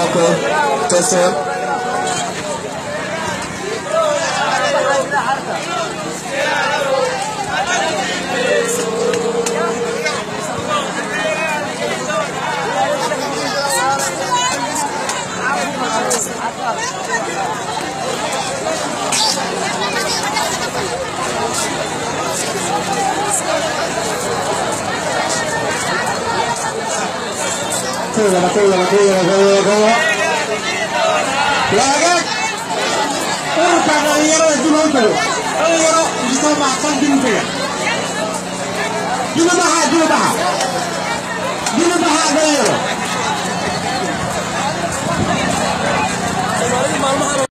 ok. Test. Lagak. Para yero dulu tu. Yero bisa makan dintu. Dulu bahag. Dulu bahag yero.